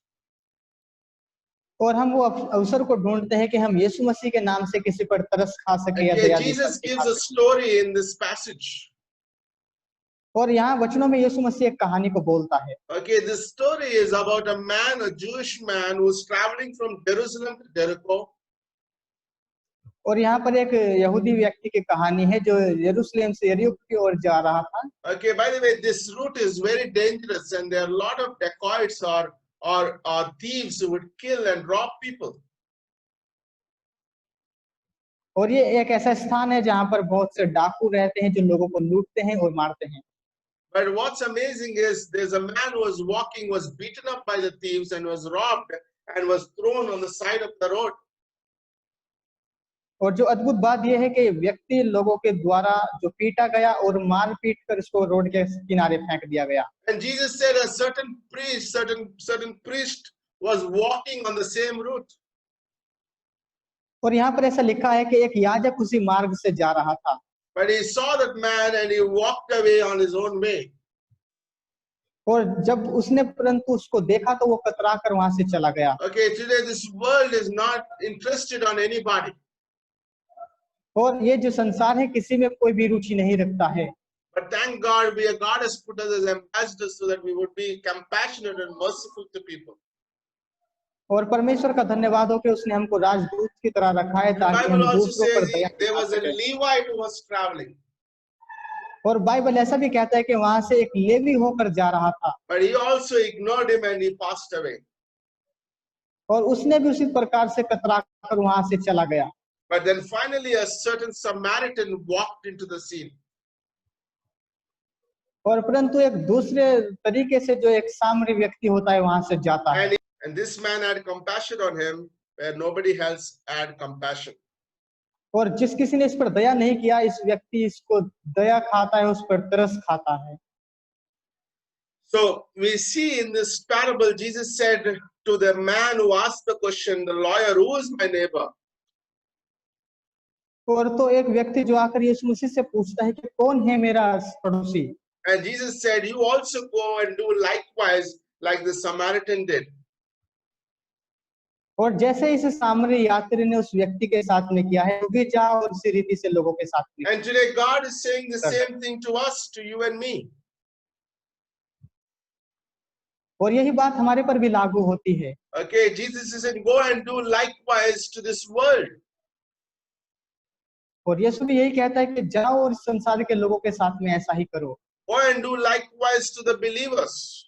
[SPEAKER 6] और हम वो अवसर को ढूंढते हैं कि हम यीशु मसीह के नाम से किसी पर तरस खा सके या
[SPEAKER 1] Okay,
[SPEAKER 6] दया
[SPEAKER 1] Jesus
[SPEAKER 6] दिखा
[SPEAKER 1] gives a
[SPEAKER 6] सके।
[SPEAKER 1] story in this passage.
[SPEAKER 6] और यहाँ वचनों में यीशु मसीह एक कहानी को बोलता है।
[SPEAKER 1] Okay, this story is about a man, a Jewish man, who is traveling from Jerusalem to Jericho.
[SPEAKER 6] और यहाँ पर एक यहूदी व्यक्ति की कहानी है जो यरूशलेम से यरीहो की ओर जा रहा था।
[SPEAKER 1] Okay, by the way, this route is very dangerous, and there are a lot of dacoits or thieves who would kill and rob people.
[SPEAKER 6] और ये एक ऐसा स्थान है जहाँ पर बहुत से डाकू रहते हैं जो लोगों को लूटते हैं और मारते हैं।
[SPEAKER 1] But what's amazing is there's a man who was walking, was beaten up by the thieves, and was robbed and was thrown on the side of the road.
[SPEAKER 6] और जो अद्भुत बात यह है कि व्यक्ति लोगों के द्वारा जो पीटा गया और मार पीट कर इसको रोड के किनारे फेंक दिया गया।
[SPEAKER 1] And Jesus said a certain priest was walking on the same route.
[SPEAKER 6] और यहाँ पर ऐसा लिखा है कि एक याजक उसी मार्ग से जा रहा था।
[SPEAKER 1] But he saw that man and he walked away on his own way.
[SPEAKER 6] और जब उसने परंतु उसको देखा तो वो कतरा कर वहां से चला गया।
[SPEAKER 1] Okay, today this world is not interested on anybody.
[SPEAKER 6] और ये जो संसार है किसी में कोई भी रुचि नहीं रखता है,
[SPEAKER 1] But thank God, God has put us as ambassadors so that we would be compassionate and merciful to people.
[SPEAKER 6] और परमेश्वर का धन्यवाद हो कि उसने हमको राजदूत की तरह रखा है
[SPEAKER 1] The
[SPEAKER 6] ताकि
[SPEAKER 1] Bible
[SPEAKER 6] हम
[SPEAKER 1] also
[SPEAKER 6] दूसरों पर
[SPEAKER 1] says
[SPEAKER 6] दया
[SPEAKER 1] there
[SPEAKER 6] दिखा
[SPEAKER 1] was a
[SPEAKER 6] सकें।
[SPEAKER 1] Levite who was traveling,
[SPEAKER 6] और बाइबल ऐसा भी कहता है कि वहां से एक लेवी होकर जा रहा था
[SPEAKER 1] but he also ignored him and he passed away.
[SPEAKER 6] और उसने भी उसी प्रकार से कतरा कर वहां से चला गया।
[SPEAKER 1] But then finally, a certain Samaritan walked into the scene.
[SPEAKER 6] और परंतु एक दूसरे तरीके से जो एक सामरी व्यक्ति होता है वहां से जाता है,
[SPEAKER 1] And this man had compassion on him where nobody else had compassion.
[SPEAKER 6] और जिस किसी ने इस पर दया नहीं किया, इस व्यक्ति इसको दया खाता है, उस पर तरस खाता है।
[SPEAKER 1] So we see in this parable, Jesus said to the man who asked the question, the lawyer, who is my neighbor?
[SPEAKER 6] और तो एक व्यक्ति जो आकर यीशु मसीह से पूछता है कि कौन है मेरा पड़ोसी,
[SPEAKER 1] And Jesus said, you also go and do likewise like the Samaritan did.
[SPEAKER 6] और जैसे इस सामरी यात्री ने उस व्यक्ति के साथ में किया है, तू भी जा और इसी रीति से लोगों के साथ में।
[SPEAKER 1] And today God is saying the same thing to us, to you and me.
[SPEAKER 6] और यही बात हमारे पर भी लागू होती है।
[SPEAKER 1] Okay, Jesus is saying, go and do likewise to this world.
[SPEAKER 6] और यीशु भी यही कहता है कि जाओ और इस संसार के लोगों के साथ में ऐसा ही करो।
[SPEAKER 1] Go and do likewise to the believers.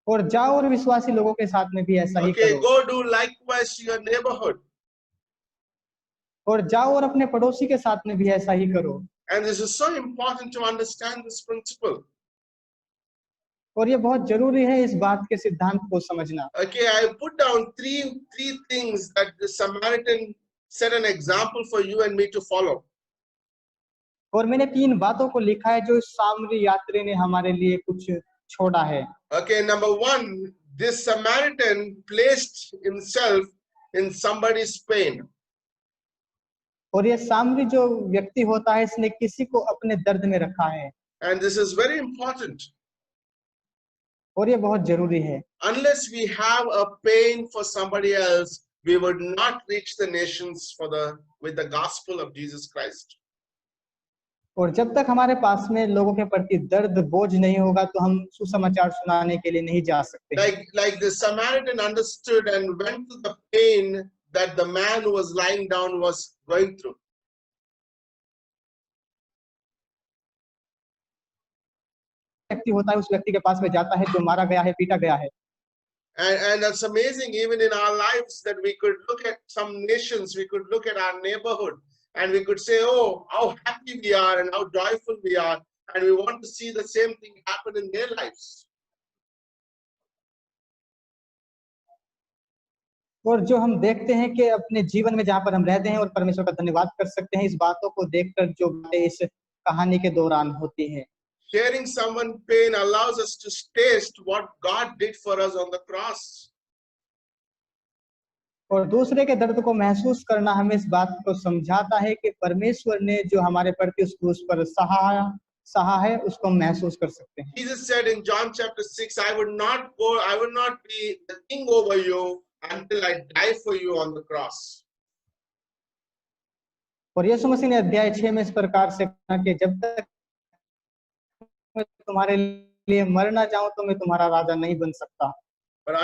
[SPEAKER 6] और जाओ और विश्वासी लोगों के साथ में भी ऐसा ही
[SPEAKER 1] Okay,
[SPEAKER 6] करो।
[SPEAKER 1] go do likewise to your neighborhood.
[SPEAKER 6] और जाओ और अपने पड़ोसी के साथ में भी ऐसा ही करो।
[SPEAKER 1] And this is so important to understand this principle.
[SPEAKER 6] और ये बहुत जरूरी है इस बात के सिद्धांत को समझना।
[SPEAKER 1] Okay, I put down three things that the Samaritan set an example for you and me to follow.
[SPEAKER 6] और मैंने 3 बातों को लिखा है जो इस सामरी यात्री ने हमारे लिए कुछ छोड़ा है।
[SPEAKER 1] Okay, number one, this Samaritan placed himself in somebody's pain.
[SPEAKER 6] और ये सामरी जो व्यक्ति होता है, इसने किसी को अपने दर्द में रखा है।
[SPEAKER 1] And this is very important.
[SPEAKER 6] और ये बहुत जरूरी है।
[SPEAKER 1] Unless we have a pain for somebody else, we would not reach the nations with the gospel of Jesus Christ.
[SPEAKER 6] और जब तक हमारे पास में लोगों के प्रति दर्द बोझ नहीं होगा तो हम सुसमाचार सुनाने के लिए नहीं जा सकते।
[SPEAKER 1] Like the Samaritan understood and went to the pain that the man who was lying down was going through.
[SPEAKER 6] व्यक्ति होता है, उस व्यक्ति के पास में जाता है जो मारा गया है, पीटा गया है।
[SPEAKER 1] And that's amazing, even in our lives, that we could look at some nations, we could look at our neighborhood, and we could say, oh, how happy we are and how joyful we are, and we want to see the same thing happen in their lives.
[SPEAKER 6] और जो हम देखते हैं कि अपने जीवन में जहाँ पर हम रहते हैं और परमेश्वर का धन्यवाद कर सकते हैं इस बातों को देखकर जो बातें इस कहानी के दौरान होती है।
[SPEAKER 1] Sharing someone's pain allows us to taste what God did for us on the cross.
[SPEAKER 6] और दूसरे के दर्द को महसूस करना हमें इस बात को समझाता है कि परमेश्वर ने जो हमारे प्रति उस क्रूस पर सहा है उसको हम महसूस कर सकते हैं।
[SPEAKER 1] Jesus said in John chapter 6, I would not be the king over you until I die for you on the cross.
[SPEAKER 6] और यीशु मसीह ने अध्याय 6 में इस प्रकार से कहा कि जब तक मैं तुम्हारे लिए मर ना जाऊं तो मैं तुम्हारा राजा नहीं बन सकता।
[SPEAKER 1] But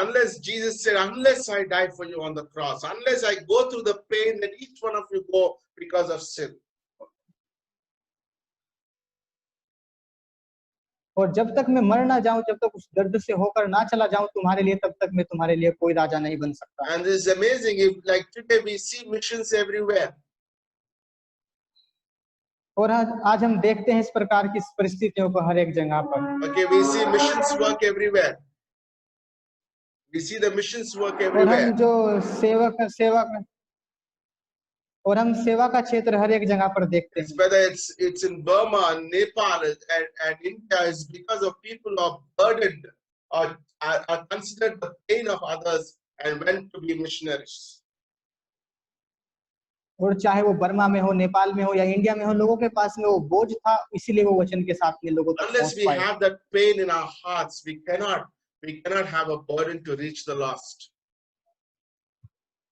[SPEAKER 1] Jesus said, unless I die for you on the cross, unless I go through the pain that each one of you go because of sin.
[SPEAKER 6] और जब तक मैं मर ना जाऊं, जब तक उस दर्द से होकर ना चला जाऊं तुम्हारे लिए, तब तक मैं तुम्हारे लिए कोई राजा नहीं बन सकता।
[SPEAKER 1] And this is amazing. If like today we see missions everywhere.
[SPEAKER 6] और आज हम देखते हैं इस प्रकार की परिस्थितियों को हर एक जगह पर।
[SPEAKER 1] Okay, we see missions work everywhere. We see the missions work
[SPEAKER 6] और
[SPEAKER 1] everywhere.
[SPEAKER 6] हम जो और हम सेवा का क्षेत्र हर एक जगह पर देखते हैं।
[SPEAKER 1] Whether it's in Burma, Nepal, and India, is because of people who are burdened or are considered the pain of others and went to be missionaries.
[SPEAKER 6] और चाहे वो बर्मा में हो, नेपाल में हो या इंडिया में हो, लोगों के पास में वो बोझ था, इसीलिए वो वचन के साथ में लोगों तक
[SPEAKER 1] Unless
[SPEAKER 6] पहुंच
[SPEAKER 1] we
[SPEAKER 6] पाए।
[SPEAKER 1] have that pain in our hearts, we cannot have a burden to reach the lost.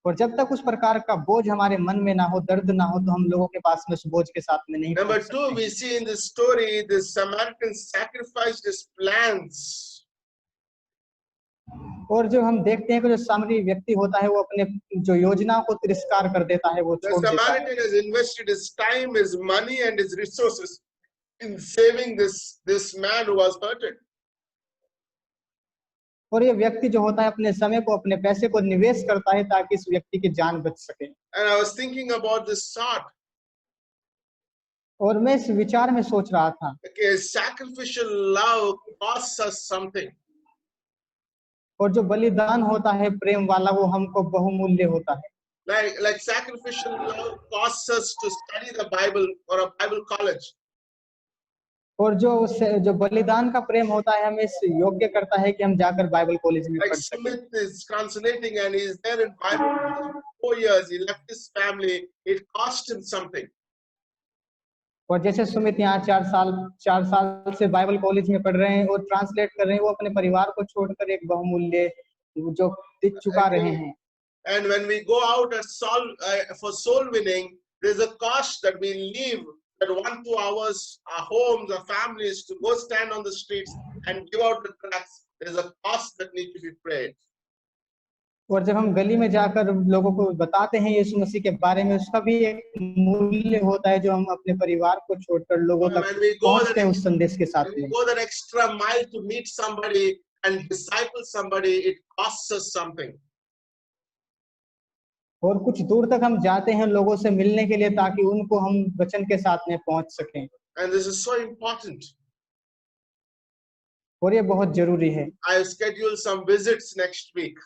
[SPEAKER 6] और जब तक उस प्रकार का बोझ हमारे मन में ना हो, दर्द ना हो, तो हम लोगों के पास में उस बोझ के साथ में नहीं
[SPEAKER 1] Number
[SPEAKER 6] पहुंच
[SPEAKER 1] two,
[SPEAKER 6] सकते
[SPEAKER 1] we
[SPEAKER 6] हैं।
[SPEAKER 1] see in this story, the Samaritan sacrificed his plans.
[SPEAKER 6] और जो हम देखते हैं कि जो सामरी व्यक्ति होता है वो अपने जो योजनाओं को तिरस्कार कर देता है, वो
[SPEAKER 1] The
[SPEAKER 6] छोड़ देता है।
[SPEAKER 1] Samaritan has invested his time, his money, and his resources in saving this man who was hurted.
[SPEAKER 6] और ये व्यक्ति जो होता है अपने समय को, अपने पैसे को निवेश करता है ताकि इस व्यक्ति की जान बच सके।
[SPEAKER 1] And I was thinking about this thought.
[SPEAKER 6] और मैं इस विचार में सोच रहा था
[SPEAKER 1] Okay, sacrificial love costs us something.
[SPEAKER 6] और जो बलिदान होता है प्रेम वाला, वो हमको बहुमूल्य होता है।
[SPEAKER 1] Like sacrificial love costs us to study the Bible or a Bible college.
[SPEAKER 6] और जो बलिदान का प्रेम होता है हमें इस योग्य करता है कि हम जाकर बाइबल कॉलेज में
[SPEAKER 1] Like
[SPEAKER 6] पढ़ सकें।
[SPEAKER 1] Smith is translating and he's there in Bible college for 4 years. He left his family. It cost him something.
[SPEAKER 6] और जैसे सुमित यहाँ 4 साल से बाइबल कॉलेज में पढ़ रहे हैं और ट्रांसलेट कर रहे हैं, वो अपने परिवार को छोड़कर एक बहुमूल्य जो चुका रहे हैं।
[SPEAKER 1] And when we go out for soul winning, there's a cost that we leave that 1-2 hours, our homes, our families, to go stand on the streets and give out the tracts. There's a cost that needs to be paid.
[SPEAKER 6] और जब हम गली में जाकर लोगों को बताते हैं यीशु मसीह के बारे में, उसका भी एक मूल्य होता है जो हम अपने परिवार को छोड़कर लोगों तक
[SPEAKER 1] When we go
[SPEAKER 6] पहुंचते हैं उस संदेश के साथ
[SPEAKER 1] when we
[SPEAKER 6] में।
[SPEAKER 1] go that extra mile to meet somebody and disciple somebody, it costs us something.
[SPEAKER 6] और कुछ दूर तक हम जाते हैं लोगों से मिलने के लिए ताकि उनको हम वचन के साथ में पहुंच सकें।
[SPEAKER 1] And this is so important.
[SPEAKER 6] और ये बहुत जरूरी है।
[SPEAKER 1] I have scheduled some visits next week.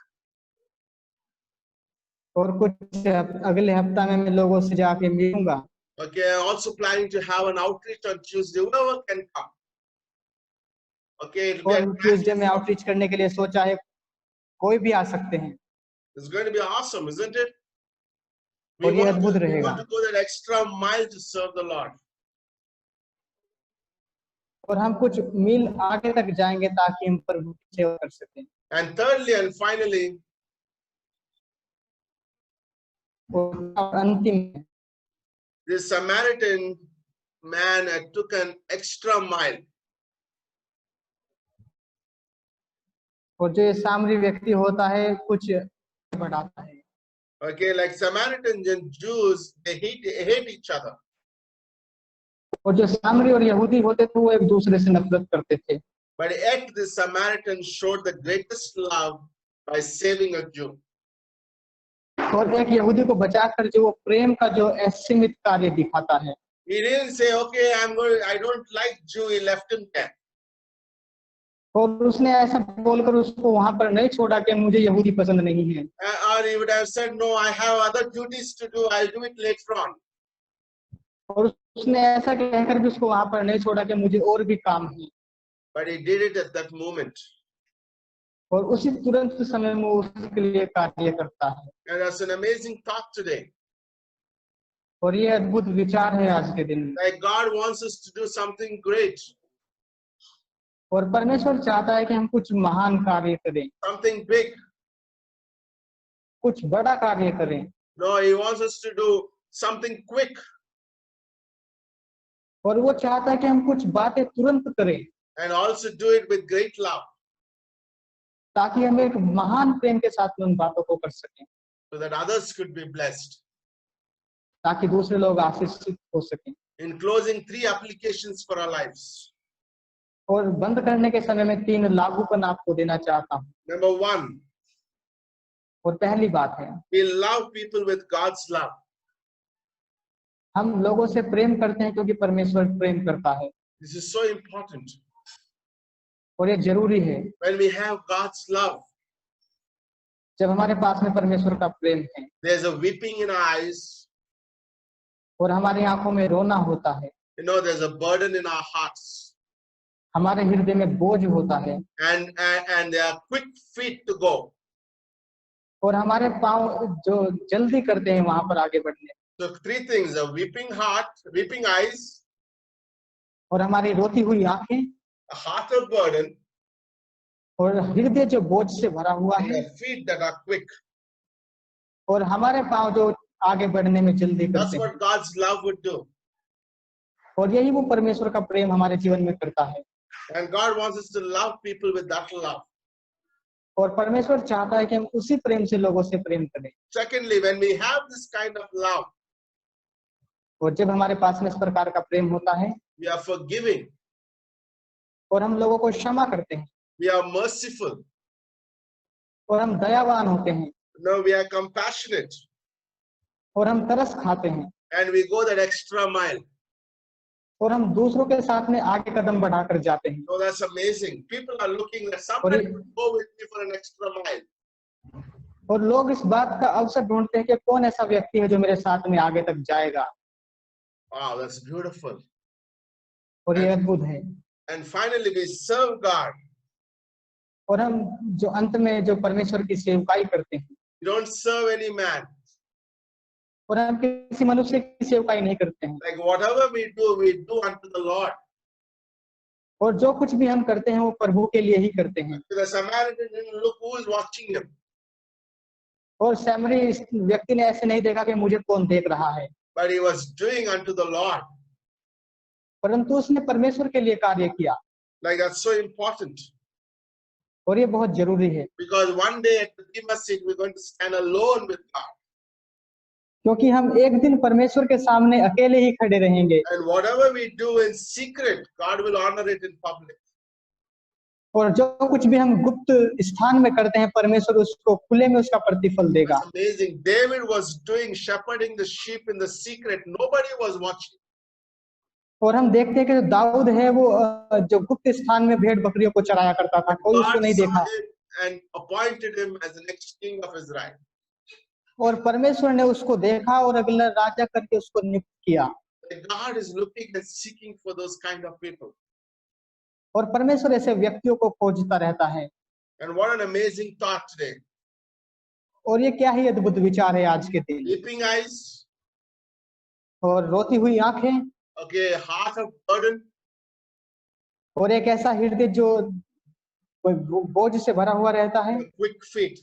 [SPEAKER 6] और कुछ अगले हफ्ता में मैं लोगों से जाके मिलूंगा।
[SPEAKER 1] Okay, I'm also planning to have an outreach on Tuesday. Whoever can come. Okay, it'll be
[SPEAKER 6] और ट्यूसडे में आउटरीच करने के लिए सोचा है, कोई भी आ सकते हैं।
[SPEAKER 1] It's going to be awesome, isn't it? We
[SPEAKER 6] और ये
[SPEAKER 1] want
[SPEAKER 6] अद्भुत
[SPEAKER 1] we
[SPEAKER 6] रहेगा।
[SPEAKER 1] want to go that extra mile to serve the Lord.
[SPEAKER 6] और हम कुछ मील आगे तक जाएंगे ताकि हम प्रभु की सेवा कर सकें।
[SPEAKER 1] And thirdly and finally,
[SPEAKER 6] और अंतिम में
[SPEAKER 1] this Samaritan man took an extra mile.
[SPEAKER 6] और जो ये सामरी व्यक्ति होता है कुछ बढ़ाता है।
[SPEAKER 1] Okay, like Samaritans and Jews, they hate each other.
[SPEAKER 6] और जो सामरी और यहूदी होते थे वो एक दूसरे से नफरत करते थे।
[SPEAKER 1] But yet the Samaritan showed the greatest love by saving a Jew.
[SPEAKER 6] और एक यहूदी को बचाकर जो वो प्रेम का जो असीमित कार्य दिखाता है।
[SPEAKER 1] He didn't say, okay, I don't like Jew, he left him there.
[SPEAKER 6] और उसने ऐसा बोलकर उसको वहां पर नहीं छोड़ा कि मुझे यहूदी पसंद नहीं है।
[SPEAKER 1] Or he would have said, no, I have other duties to do, I'll do it later on.
[SPEAKER 6] और उसने ऐसा कहकर भी उसको वहां पर नहीं छोड़ा कि मुझे और भी काम है।
[SPEAKER 1] But he did it at that moment.
[SPEAKER 6] और उसी तुरंत समय में उसके लिए कार्य करता है।
[SPEAKER 1] And that's an amazing thought today.
[SPEAKER 6] और ये अद्भुत विचार है आज के दिन में।
[SPEAKER 1] Like God wants us to do something great,
[SPEAKER 6] और परमेश्वर चाहता है कि हम कुछ महान कार्य करें,
[SPEAKER 1] something big.
[SPEAKER 6] कुछ बड़ा कार्य करें।
[SPEAKER 1] No, he wants us to do something quick.
[SPEAKER 6] और वो चाहता है कि हम कुछ बातें तुरंत करें
[SPEAKER 1] And also do it with great love,
[SPEAKER 6] ताकि हम एक महान प्रेम के साथ में उन बातों को कर सकें,
[SPEAKER 1] so that others could be blessed.
[SPEAKER 6] ताकि दूसरे लोग आशीषित हो सकें।
[SPEAKER 1] In closing, 3 applications for our lives.
[SPEAKER 6] और बंद करने के समय में 3 लागूपन आपको देना चाहता हूँ।
[SPEAKER 1] Number 1,
[SPEAKER 6] और पहली बात है,
[SPEAKER 1] we love people with God's love.
[SPEAKER 6] हम लोगों से प्रेम करते हैं क्योंकि परमेश्वर प्रेम करता है।
[SPEAKER 1] This is so important.
[SPEAKER 6] और ये जरूरी है।
[SPEAKER 1] When we have God's love,
[SPEAKER 6] जब हमारे पास में परमेश्वर का प्रेम है
[SPEAKER 1] there's a weeping in our eyes.
[SPEAKER 6] और हमारी आंखों में रोना होता है,
[SPEAKER 1] You know, there's a burden in our hearts.
[SPEAKER 6] हमारे हृदय में बोझ होता है,
[SPEAKER 1] And they are quick feet to go.
[SPEAKER 6] और हमारे पांव जो जल्दी करते हैं वहां पर आगे बढ़ने।
[SPEAKER 1] So 3 things: a weeping heart, weeping eyes,
[SPEAKER 6] और हमारी रोती हुई आंखें,
[SPEAKER 1] a heart of burden,
[SPEAKER 6] और हृदय जो बोझ से भरा हुआ
[SPEAKER 1] and
[SPEAKER 6] है,
[SPEAKER 1] a feet that are quick.
[SPEAKER 6] और हमारे पांव जो आगे बढ़ने में जल्दी
[SPEAKER 1] That's
[SPEAKER 6] करते हैं।
[SPEAKER 1] what God's love would do.
[SPEAKER 6] और यही वो परमेश्वर का प्रेम हमारे जीवन में करता है।
[SPEAKER 1] And God wants us to love people with that love.
[SPEAKER 6] और परमेश्वर चाहता है कि हम उसी प्रेम से लोगों से प्रेम करें।
[SPEAKER 1] Secondly, when we have this kind of love,
[SPEAKER 6] और जब हमारे पास में इस प्रकार का प्रेम होता है
[SPEAKER 1] we are forgiving,
[SPEAKER 6] और हम लोगों को क्षमा करते हैं
[SPEAKER 1] we are merciful,
[SPEAKER 6] और हम दयावान होते हैं
[SPEAKER 1] no, we are compassionate,
[SPEAKER 6] और हम तरस खाते हैं
[SPEAKER 1] and we go that extra mile.
[SPEAKER 6] और हम दूसरों के साथ में आगे कदम बढ़ाकर जाते हैं।
[SPEAKER 1] So that's amazing. People are looking at somebody to go with me for an extra mile.
[SPEAKER 6] और लोग इस बात का अवसर ढूंढते हैं कि कौन ऐसा व्यक्ति है जो मेरे साथ में आगे तक जाएगा।
[SPEAKER 1] Wow, that's beautiful.
[SPEAKER 6] और ये अद्भुत है।
[SPEAKER 1] And finally, we serve God.
[SPEAKER 6] और हम जो अंत में जो परमेश्वर की सेवकाई करते हैं,
[SPEAKER 1] We don't serve any man.
[SPEAKER 6] और हम किसी मनुष्य की सेवकाई नहीं करते हैं,
[SPEAKER 1] Like whatever we do unto the Lord.
[SPEAKER 6] और जो कुछ भी हम करते हैं वो प्रभु के लिए ही करते हैं।
[SPEAKER 1] The Samaritan didn't look who is watching him,
[SPEAKER 6] और सामरी व्यक्ति ने ऐसे नहीं देखा कि मुझे कौन देख रहा है,
[SPEAKER 1] but he was doing unto the Lord.
[SPEAKER 6] परंतु उसने परमेश्वर के लिए कार्य किया।
[SPEAKER 1] Like that's so important.
[SPEAKER 6] और ये बहुत जरूरी है,
[SPEAKER 1] Because one day at the Bema seat, we're going to stand alone with God.
[SPEAKER 6] क्योंकि हम एक दिन परमेश्वर के सामने अकेले ही खड़े रहेंगे।
[SPEAKER 1] And whatever we do in secret, God will honor it in public.
[SPEAKER 6] और जो कुछ भी हम गुप्त स्थान में करते हैं परमेश्वर उसको खुले में उसका प्रतिफल देगा।
[SPEAKER 1] It's amazing. David was doing shepherding the sheep in the secret. Nobody was watching.
[SPEAKER 6] और हम देखते हैं कि जो दाऊद है वो जो गुप्त स्थान में भेड़ बकरियों को चराया करता था, कोई उसको
[SPEAKER 1] God
[SPEAKER 6] नहीं
[SPEAKER 1] saw
[SPEAKER 6] देखा।
[SPEAKER 1] him and appointed him as the next king of Israel.
[SPEAKER 6] और परमेश्वर ने उसको देखा और अगला राजा करके उसको नियुक्त किया।
[SPEAKER 1] God is looking and seeking for those kind of people.
[SPEAKER 6] और परमेश्वर ऐसे व्यक्तियों को खोजता रहता है।
[SPEAKER 1] And what an amazing thought today.
[SPEAKER 6] और ये क्या ही अद्भुत विचार है आज के दिन।
[SPEAKER 1] Weeping eyes,
[SPEAKER 6] और रोती हुई आंखें,
[SPEAKER 1] okay, heart of burden,
[SPEAKER 6] और एक ऐसा हृदय जो बोझ से भरा हुआ रहता है,
[SPEAKER 1] quick feet.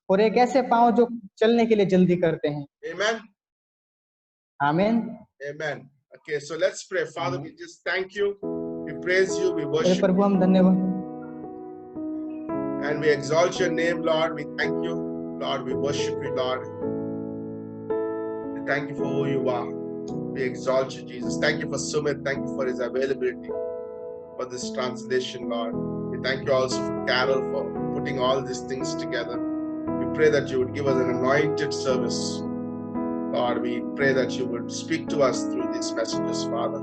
[SPEAKER 6] और एक ऐसे पांव जो चलने के लिए जल्दी करते हैं।
[SPEAKER 1] Amen.
[SPEAKER 6] आमीन।
[SPEAKER 1] Amen. Okay, so let's pray. Father, we just thank you. We praise you. We
[SPEAKER 6] अरे
[SPEAKER 1] worship
[SPEAKER 6] प्रभु हम धन्यवाद
[SPEAKER 1] and we exalt your name, Lord. We thank you, Lord. We worship you, Lord. We thank you for who you are. We exalt you, Jesus. Thank you for Sumit. Thank you for his availability for this translation, Lord. We thank you also for Carol for putting all these things together. We pray that you would give us an anointed service. Lord, we pray that you would speak to us through these messages, Father.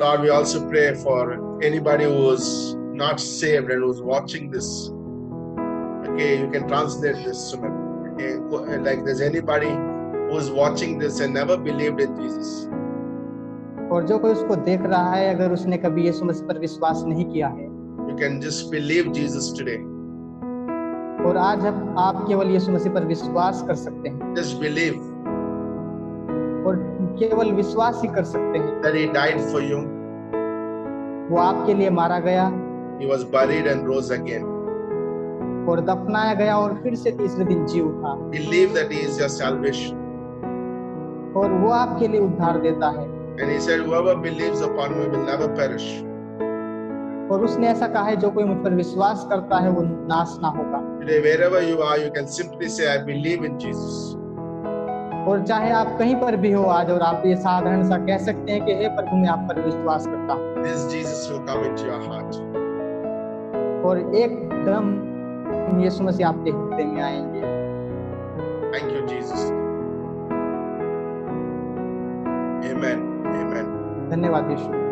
[SPEAKER 1] Lord, we also pray for anybody who is not saved and who's watching this. Okay, you can translate this, Sumit. Okay, like there's anybody who's watching this and never believed in Jesus.
[SPEAKER 6] और जो कोई उसको देख रहा है अगर उसने कभी यीशु मसीह पर विश्वास नहीं किया है,
[SPEAKER 1] You can just believe Jesus today.
[SPEAKER 6] और आज आप केवल यीशु मसीह पर विश्वास कर सकते हैं,
[SPEAKER 1] Just believe
[SPEAKER 6] और केवल विश्वास ही कर सकते हैं।
[SPEAKER 1] that He died for you.
[SPEAKER 6] वो आपके लिए मारा गया
[SPEAKER 1] He was buried and rose again.
[SPEAKER 6] और दफनाया गया और फिर से तीसरे दिन जी उठा,
[SPEAKER 1] Believe that He is your salvation.
[SPEAKER 6] और वो आपके लिए उद्धार देता है।
[SPEAKER 1] And He said, whoever believes upon me will never perish.
[SPEAKER 6] और उसने ऐसा कहा है जो कोई मुझ पर विश्वास करता है वो नाश ना होगा।
[SPEAKER 1] Today, wherever you are, you can simply say, I believe in Jesus.
[SPEAKER 6] और चाहे आप कहीं पर भी हो आज, और आप ये साधारण सा कह सकते हैं कि हे प्रभु मैं आप पर विश्वास करता हूँ,
[SPEAKER 1] This Jesus will come into your heart.
[SPEAKER 6] और एकदम यीशु मसीह आपके हृदय में आएंगे।
[SPEAKER 1] Thank you, Jesus. Amen. Amen.
[SPEAKER 6] धन्यवाद यीशु।